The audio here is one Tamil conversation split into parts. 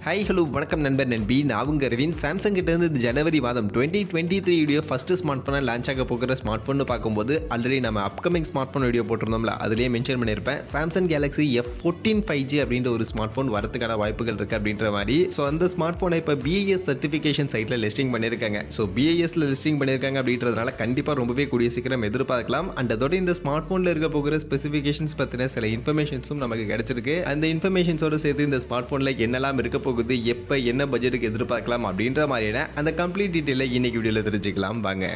ஹாய் ஹலோ வணக்கம் நண்பர் நண்பி. நான் உங்கள் அரவிந்த். சாம்சங் கிட்டேருந்து இந்த ஜனவரி மாதம் 2023 வீடியோ ஃபஸ்ட்டு ஸ்மார்ட் ஃபோனை லான்ச் ஆக போகிற ஸ்மார்ட் ஃபோன்னு பார்க்கும்போது ஆல்ரெடி நம்ம அப்கமிங் ஸ்மார்ட் ஃபோன் வீடியோ போட்டிருந்தோம்ல, அதிலேயே மென்ஷன் பண்ணியிருப்பேன். சாம்சங் கேலக்ஸி F14 5G அப்படின்ற ஒரு ஸ்மார்ட் ஃபோன் வரதுக்கான வாய்ப்புகள் இருக்குது அப்படின்ற மாதிரி. ஸோ அந்த ஸ்மார்ட் ஃபோனை இப்போ BIS சர்டிஃபிகேஷன் சைட்டில் லிஸ்டிங் பண்ணியிருக்காங்க. ஸோ BISல லிஸ்டிங் பண்ணியிருக்காங்க அப்படின்றதுனால கண்டிப்பாக ரொம்பவே கூடிய சீக்கிரம் எதிர்பார்க்கலாம். அண்ட் அதோட இந்த ஸ்மார்ட் ஃபோனில் இருக்க போகிற ஸ்பெசிஃபிகேஷன்ஸ் பற்றின சில இன்ஃபர்மேஷன்ஸும் நமக்கு கிடைச்சிருக்கு. அந்த இன்ஃபர்மேஷன்ஸோடு சேர்த்து இந்த ஸ்மார்ட் ஃபோனில் என்னெல்லாம் இருக்க போகுது, எப்ப என்ன பட்ஜெட்டுக்கு எதிர்பார்க்கலாம் அப்படின்ற மாதிரியான அந்த கம்ப்ளீட் டீடைலை இன்னைக்கு வீடியோல தெரிஞ்சுக்கலாம் வாங்க.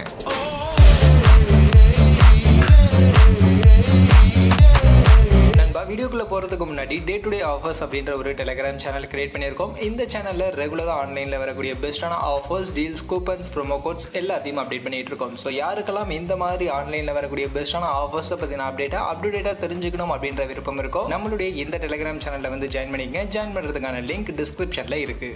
வீடியோக்குள்ள போறதுக்கு முன்னாடி டே டு டே ஆஃபர்ஸ் அப்படின்ற ஒரு டெலிகிராம் சேனல் கிரியேட் பண்ணியிருக்கோம். இந்த சேனல்ல ரெகுலரா ஆன்லைன்ல வரக்கூடிய பெஸ்டான offers, deals, coupons, promo quotes எல்லாத்தையும் அப்டேட் பண்ணிட்டு இருக்கோம். ஸோ யாருக்கெல்லாம் இந்த மாதிரி ஆன்லைன்ல வரக்கூடிய பெஸ்டான ஆஃபர்ஸ் பத்தின அப்டேட்டா தெரிஞ்சுக்கணும் அப்படின்ற விருப்பம் இருக்கும், நம்மளுடைய இந்த டெலிகிராம் சேனல்ல வந்து ஜாயின் பண்ணிக்கங்க. ஜாயின் பண்றதுக்கான லிங்க் டிஸ்கிரிப்ஷன்ல இருக்கு.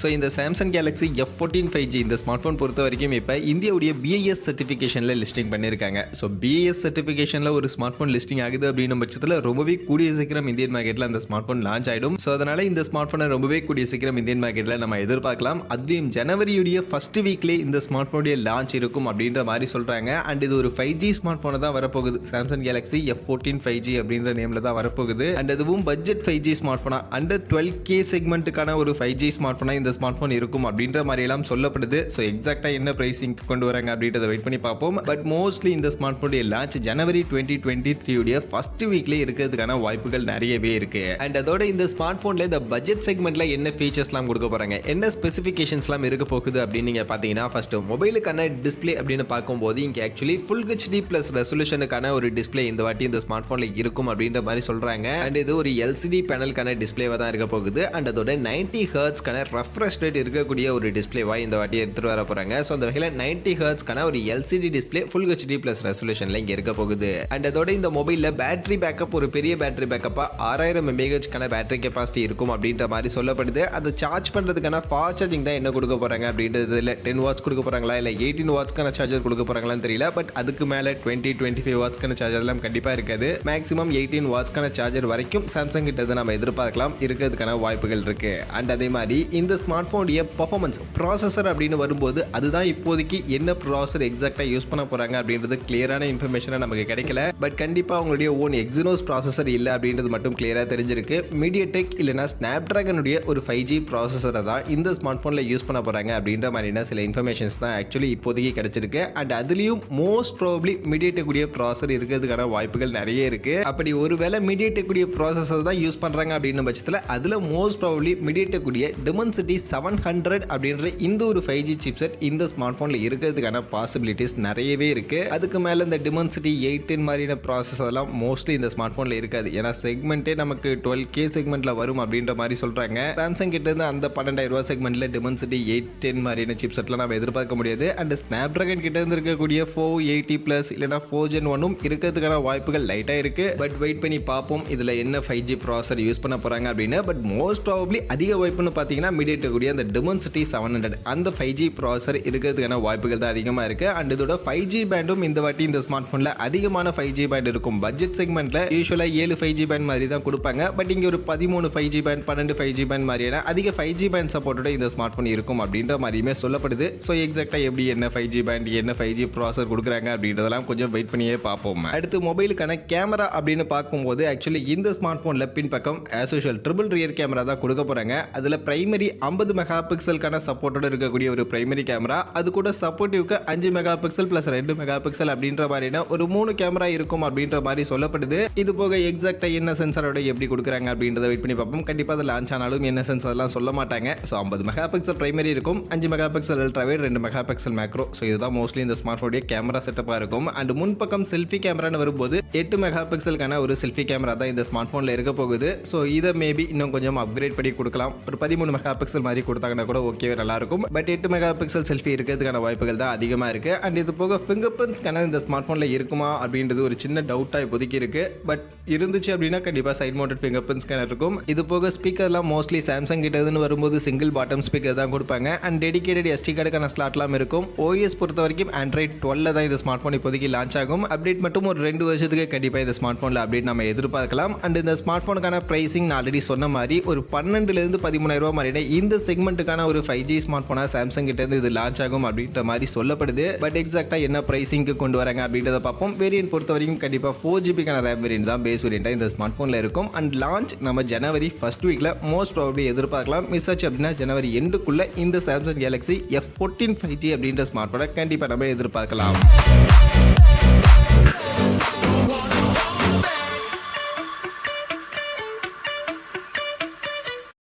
ஸோ இந்த சாம்சங் கேலக்ஸி F14 5G இந்த ஸ்மார்ட் ஃபோன் பொறுத்த வரைக்கும் இப்போ இந்தியாவுடைய BIS சர்டிஃபிகேஷனில் லிஸ்டிங் பண்ணியிருக்காங்க. ஸோ BIS சர்டிஃபிகேஷனில் ஒரு ஸ்மார்ட் ஃபோன் லிஸ்டிங் ஆகுது அப்படின்ற பட்சத்தில் ரொம்பவே கூடிய சீக்கிரம் இந்தியன் மார்க்கெட்டில் அந்த ஸ்மார்ட் ஃபோன் லான்ச் ஆகிடும். ஸோ அதனால் இந்த ஸ்மார்ட் ஃபோனை ரொம்பவே கூடிய சீக்கிரம் இந்தியன் மார்க்கெட்டில் நம்ம எதிர்பார்க்கலாம். அதுவும் ஜனவரியுடைய ஃபர்ஸ்ட் வீக்லேயே இந்த ஸ்மார்ட் ஃபோனுடைய லான்ச் இருக்கும் அப்படின்ற மாதிரி சொல்கிறாங்க. அண்ட் இது ஒரு 5G ஸ்மார்ட் ஃபோனை தான் வரப்போகுது. சாம்சங் கேலக்ஸி F14 5G அப்படின்ற நேமில் தான் வரப்போகுது. அண்ட் அதுவும் பட்ஜெட் 5G ஸ்மார்ட் ஃபோனா, அண்டர் 12K செக்மெண்ட்டுக்கான ஒரு 5G ஸ்மார்ட் ஃபோனா இந்த ஸ்மார்ட் ஃபோன் இருக்கும் அப்படின்ற மாதிரி எல்லாம் சொல்லப்படுது. ஸோ எக்ஸாக்டா என்ன பிரைசிங் கொண்டு வராங்க அப்படின்றத வெயிட் பண்ணி பார்ப்போம். பட் மோஸ்ட்லி இந்த ஸ்மார்ட் ஃபோனுடைய லான்ச் ஜனவரி 2023 உடைய ஃபர்ஸ்ட் வீக்லேயே இருக்கிறதுக்கான வாய்ப்புகள் நிறையவே இருக்கு. அண்ட் அதோட இந்த ஸ்மார்ட் ஃபோன்ல இந்த பட்ஜெட் செக்மெண்ட்ல என்ன ஃபீச்சர்ஸ்லாம் கொடுக்க போறாங்க, என்ன ஸ்பெசிஃபிகேஷன்ஸ்லாம் இருக்க போகுது அப்படின்னு நீங்க பார்த்தீங்கன்னா, ஃபர்ஸ்ட் மொபைலுக்கான டிஸ்பிளே அப்படின்னு பார்க்கும்போது இங்கே ஆக்சுவலி ஃபுல் HD பிளஸ் ரெசல்யூஷனுக்கான ஒரு டிஸ்பிளே இந்த வாட்டி இந்த ஸ்மார்ட் ஃபோன்ல இருக்கும் அப்படின்ற மாதிரி சொல்றாங்க. அண்ட் இது ஒரு LCD பேனலுக்கான டிஸ்பிளேவா தான் இருக்க போகுது. அண்ட் அதோட 90 ஹெர்ட்ஸ்க்கான ரெஃப்ரெஷ் ரேட் இருக்கக்கூடிய ஒரு டிஸ்பிளேவா இந்த வாட்டி எடுத்துட்டு வர போறாங்க. ஸோ அந்த வகையில் 90 ஹெர்ட்ஸ்க்கான ஒரு LCD display full HD plus ரெசல்யூஷன்ல இங்க இருக்க போகுது. அண்ட் அதோட இந்த மொபைல்ல பேட்டரி பேக்கப் ஒரு பெரிய பேட்டரி பேக்கப்பா 6000 mAh பேட்டரி கெபாசிட்டி இருக்கும் அப்படின்ற மாதிரி சொல்லப்படுது. அதை சார்ஜ் பண்றதுக்கான ஃபாஸ்ட் சார்ஜிங் தான் என்ன கொடுக்க போறாங்க அப்படின்றது இல்லை. 10 வாட்ஸ் கொடுக்க போறாங்களா இல்லை 18 வாட்ஸ்க்கான சார்ஜர் கொடுக்க போறாங்களான்னு தெரியல. பட் அதுக்கு மேல 20-25 வாட்ஸ்க்கான சார்ஜர் எல்லாம் கண்டிப்பா இருக்காது. மேக்ஸிமம் 18 வாட்ஸ்க்கான சார்ஜர் வரைக்கும் சாம்சங் கிட்ட நம்ம எதிர்பார்க்கலாம், இருக்கிறதுக்கான வாய்ப்புகள் இருக்கு. அண்ட் அதே மாதிரி இந்த ஸ்மார்ட் போன் பர்ஃபார்மன்ஸ் ப்ராசஸர் அப்படின்னு வரும்போது அதுதான் இப்போதைக்கு என்ன ப்ராசஸர் எக்ஸாக்டா யூஸ் பண்ண போறாங்க அப்படின்றது கிளியரான இன்ஃபர்மேஷன் நமக்கு கிடைக்கல. பட் கண்டிப்பா அவங்களுடைய ஓன் எக்ஸினோஸ் ப்ராசஸர் இல்லை அப்படின்றது மட்டும் கிளியரா தெரிஞ்சிருக்கு. MediaTek இல்லைனா Snapdragon உடைய ஒரு 5G ப்ராசஸரை தான் இந்த ஸ்மார்ட் போன்ல யூஸ் பண்ண போறாங்க அப்படின்ற மாதிரியான சில இன்ஃபர்மேஷன்ஸ் தான் ஆக்சுவலி இப்போதைக்கு கிடைச்சிருக்கு. அண்ட் அதுலயும் மோஸ்ட் ப்ராபப்லி MediaTek உடைய ப்ராசஸர் இருக்கிறதுக்கான வாய்ப்புகள் நிறைய இருக்கு. அப்படி ஒருவேளை MediaTek உடைய ப்ராசஸர் தான் யூஸ் பண்றாங்க அப்படின்ற பட்சத்தில் அதுல மோஸ்ட் ப்ராபப்லி MediaTek உடைய Dimensity 700 அப்படின்ற இந்த ஒரு 5G சிப்செட் இந்த ஸ்மார்ட் போன்ல இருக்கிறதுக்கான பாசிபிலிட்டிஸ் நிறையவே இருக்கு. அதுக்கு மேல இந்த Dimensity 8 மாதிரியான ப்ராசஸர் எல்லாம் மோஸ்ட்லி இந்த ஸ்மார்ட் போன்ல இருக்காது. ஏன்னா செக்மெண்டே நமக்கு 12K செக்மெண்ட்ல வரும் அப்படின்ற மாதிரி சொல்றாங்க. சாம்சங் கிட்ட இருந்து அந்த 12000 ரூபாய் செக்மெண்ட்ல Dimensity 810 மாதிரியான சிப்செட்லாம் நம்ம எதிர்பார்க்க முடியாது. அண்ட் Snapdragon கிட்ட இருந்து இருக்கக்கூடிய 480 பிளஸ் இல்லைனா 4 Gen 1 இருக்கிறதுக்கான வாய்ப்புகள் லைட்டா இருக்கு. பட் வெயிட் பண்ணி பார்ப்போம் இதுல என்ன 5G ப்ராசஸர் யூஸ் பண்ண போறாங்க அப்படின்னு. பட் மோஸ்ட் ப்ராபப்லி அதிக வாய்ப்புன்னு பார்த்தீங்கன்னா MediaTek உடைய அந்த Dimensity 700 அந்த 5G ப்ராசஸர் இருக்கிறதுக்கான வாய்ப்புகள் தான் அதிகமாக இருக்கு. அண்ட் இதோட 5G பேண்டும் இந்த வாட்டி இந்த ஸ்மார்ட் போன்ல அதிகமான 5G பேண்ட் இருக்கும். பட்ஜெட் செக்மெண்ட்ல யூசுவலா 7 5G பேண்ட் மாதிரி தான் கொடுப்பாங்க. பட் இங்க ஒரு 13 5G பேண்ட் 12 5G பேண்ட் மாதிரியான அதிக 5G பேண்ட் சப்போர்ட்டோட இந்த ஸ்மார்ட் போன் இருக்கும் அப்படின்ற மாதிரியுமே சொல்லப்படுது. ஸோ எக்ஸாக்டா எப்படி என்ன 5G பேண்ட் என்ன 5G ப்ராசஸர் கொடுக்குறாங்க அப்படின்றதெல்லாம் கொஞ்சம் வெயிட் பண்ணியே பார்ப்போம். அடுத்து மொபைலுக்கான கேமரா அப்படின்னு பார்க்கும்போது ஆக்சுவலி இந்த ஸ்மார்ட் போன்ல பின்பக்கம் as usual triple rear camera தான் கொடுக்க போறாங்க. அதுல பிரைமரி 50 மெகா பிக்சலுக்கான சப்போர்ட்டோட இருக்கக்கூடிய ஒரு பிரைமரி கேமரா, அது கூட சப்போர்ட்டிவ்க்கு 5 mega pixel plus 2 mega pixel அப்படின்ற மாதிரியான ஒரு 3 கேமரா இருக்கும் அப்படின்ற மாதிரி சொல்லப்படுது. இது போக எக்ஸாக்டா என்ன சென்சாரோட எப்படி கொடுக்குறாங்க அப்படின்றத வெயிட் பண்ணி பார்ப்போம். கண்டிப்பா அது லான்ச் ஆனாலும் என்ன சென்சார்லாம் சொல்ல மாட்டாங்க. ஸோ 50 மெகா பிக்சல் பிரைமரி இருக்கும், 5 mega pixel ultra wide, 2 mega pixel macro. So இதுதான் மோஸ்ட்லி இந்த ஸ்மார்ட் போனுடைய கேமரா செட்டப்பா இருக்கும். அண்ட் முன்பக்கம் செல்ஃபி கேமரான்னு வரும்போது 8 மெகா பிக்சலுக்கான ஒரு செல்ஃபி கேமரா தான் இந்த ஸ்மார்ட் போன்ல இருக்க போகுது. ஸோ இதை மேபி இன்னும் கொஞ்சம் அப்கிரேட் பண்ணி கொடுக்கலாம். ஒரு 13 மெகா பிக்சல் மாதிரி கொடுத்தாங்கன்னா கூட ஓகே நல்லா இருக்கும். பட் 8 மெகா பிக்சல் செல்ஃபி இருக்கிறதுக்கான வாய்ப்புகள் தான் அதிகமாக இருக்கு. அண்ட் இது போக ஃபிங்கர் பிரிண்ட்ஸ்க்கான இந்த ஸ்மார்ட் போன்ல இருக்குமா அப்படின்றது ஒரு சின்ன டவுட்டா இப்போதைக்கு இருக்கு. பட் இருந்துச்சு அப்படின்னா கண்டிப்பாக side mounted fingerprint scanner இருக்கும். இது போக ஸ்பீக்கர்லாம் மோஸ்ட்லி சாம்சங் கிட்டேருந்து வரும்போது சிங்கிள் பாட்டம் ஸ்பீக்கர் தான் கொடுப்பாங்க. அண்ட் டெடிகேட்டட் SD கார்டுக்கான ஸ்லாட்லாம் இருக்கும். OS பொறுத்த வரைக்கும் Android 12 தான் இந்த ஸ்மார்ட் ஃபோன் இப்போதைக்கு லான்ச் ஆகும். அப்டேட் மட்டும் ஒரு 2 வருஷத்துக்கு கண்டிப்பாக இந்த ஸ்மார்ட் ஃபோனில் அப்டேட் நம்ம எதிர்பார்க்கலாம். அண்ட் இந்த ஸ்மார்ட் ஃபோனுக்கான ப்ரைசிங் நான் ஆல்ரெடி சொன்ன மாதிரி ஒரு 12,000 13,000 ரூபா மாதிரியான இந்த செக்மெண்ட்டுக்கான ஒரு 5G ஸ்மார்ட் ஃபோனாக சாம்சங் கிட்டேருந்து இது லான்ச் ஆகும் அப்படின்ற மாதிரி சொல்லப்படுது. பட் எக்ஸாக்டாக என்ன ப்ரைசிங்க்கு கொண்டு வராங்க அப்படின்றத பார்ப்போம். வேரியன்ட் பொறுத்த வரைக்கும் கண்டிப்பாக 4GB ரேம் வேரியன்ட் தான் பேஸ் வேரியண்ட்டாக இந்த ஸ்மார்ட் ஃபோனில் இருக்கும். அண்ட் லான்ச் நம்ம ஜனவரி ஃபர்ஸ்ட் வீக்கில் மோஸ்ட் ப்ராபப்லி எதிர்பார்க்கலாம். மிஸ் ஆச்சு அப்படின்னா ஜனவரி எண்டுக்குள்ளே இந்த சாம்சங் கேலக்ஸி F14 5G அப்படின்ற ஸ்மார்ட் ஃபோனை கண்டிப்பாக நம்ம எதிர்பார்க்கலாம்.